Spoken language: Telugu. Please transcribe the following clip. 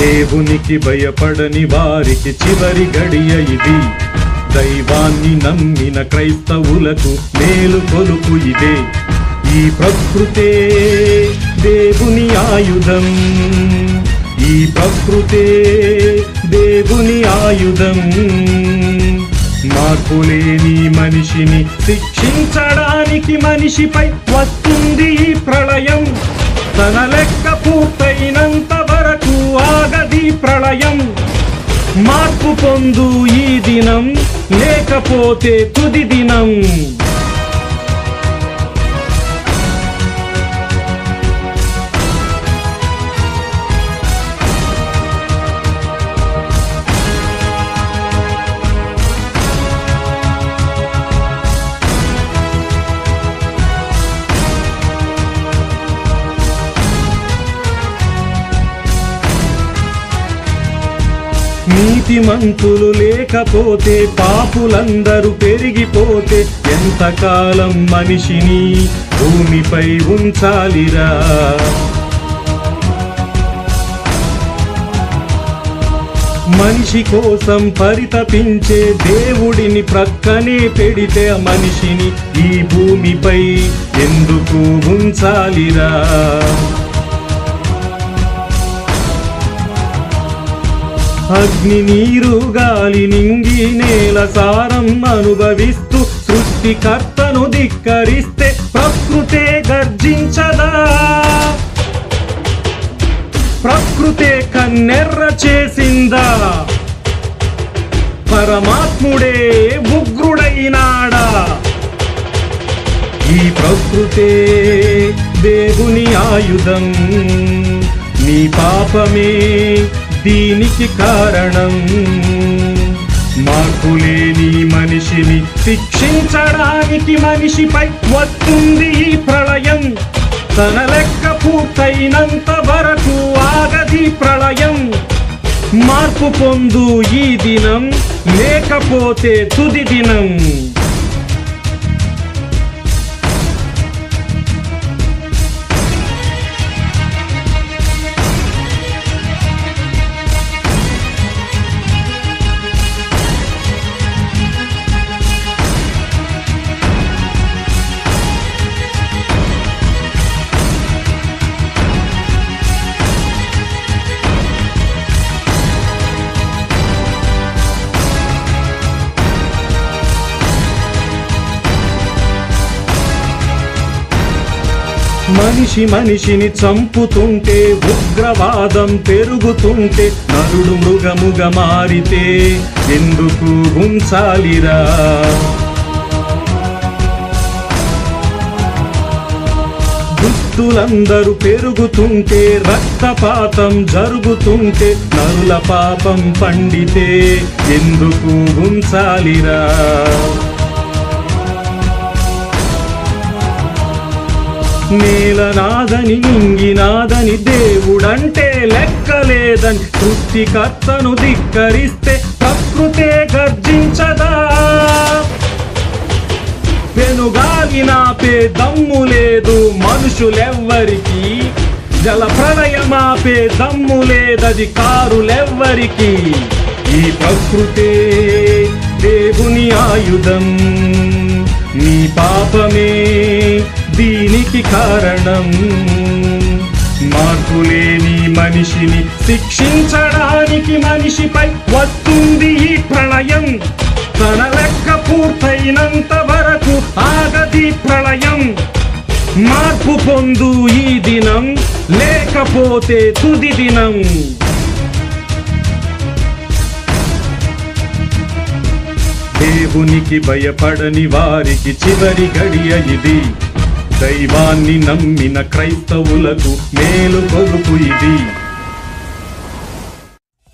దేవునికి భయపడని వారికి చివరి గడియ ఇది. దైవాన్ని నమ్మిన క్రైస్తవులకు మేలు కొలుపు ఇదే. ఈ ప్రకృతే దేవుని ఆయుధం, ఈ ప్రకృతే దేవుని ఆయుధం. మార్పులేని మనిషిని శిక్షించడానికి మనిషిపై వస్తుంది ఈ ప్రళయం. తన లెక్క పూర్తయినంత వరకు ఆగది ప్రళయం. మార్పు పొందు ఈ దినం, లేకపోతే తుది దినం. నీతిమంతులు లేకపోతే, పాపులందరూ పెరిగిపోతే ఎంతకాలం మనిషిని భూమిపై ఉంచాలిరా? మనిషి కోసం పరితపించే దేవుడిని ప్రక్కనే పెడితే మనిషిని ఈ భూమిపై ఎందుకు ఉంచాలిరా? అగ్ని, నీరు, గాలి, నింగి, నేల సారం అనుభవిస్తూ సృష్టికర్తను ధిక్కరిస్తే ప్రకృతే గర్జించదా? ప్రకృతే కన్నెర్ర చేసిందా? పరమాత్ముడే ఉగ్రుడైనాడా? ఈ ప్రకృతే దేవుని ఆయుధం. నీ పాపమే దీనికి కారణం. మార్పులేని మనిషిని శిక్షించడానికి మనిషిపై వస్తుంది ఈ ప్రళయం. తన లెక్క పూర్తయినంత వరకు ఆగది ప్రళయం. మార్పు పొందు ఈ దినం, లేకపోతే తుది దినం. మనిషి మనిషిని చంపుతుంటే, ఉగ్రవాదం పెరుగుతుంటే, నరుడు మృగముగా మారితే ఎందుకు ఉంచాలిరా? దుస్తులందరూ పెరుగుతుంటే, రక్తపాతం జరుగుతుంటే, నరుల పాపం పండితే ఎందుకు ఉంచాలిరా? నేల నాదని, నింగినాదని, దేవుడంటే లెక్కలేదని సృష్టికర్తను ధిక్కరిస్తే ప్రకృతే గర్జించదా? పెనుగాలి నాపే దమ్ము లేదు మనుషులెవ్వరికి, జల ప్రళయమాపే దమ్ము లేదది కారులెవ్వరికి. ఈ ప్రకృతే దేవుని ఆయుధం. నీ పాపమే దీనికి కారణం. మార్పులేని మనిషిని శిక్షించడానికి మనిషిపై వస్తుంది ఈ ప్రళయం. తన లెక్క పూర్తయినంత వరకు ఆగది ప్రళయం. మార్పు పొందు ఈ దినం, లేకపోతే తుది దినం. దేవునికి భయపడని వారికి చివరి గడియ ఇది. దైవాన్ని నమ్మిన క్రైస్తవులకు మేలు కొలుపు ఇది.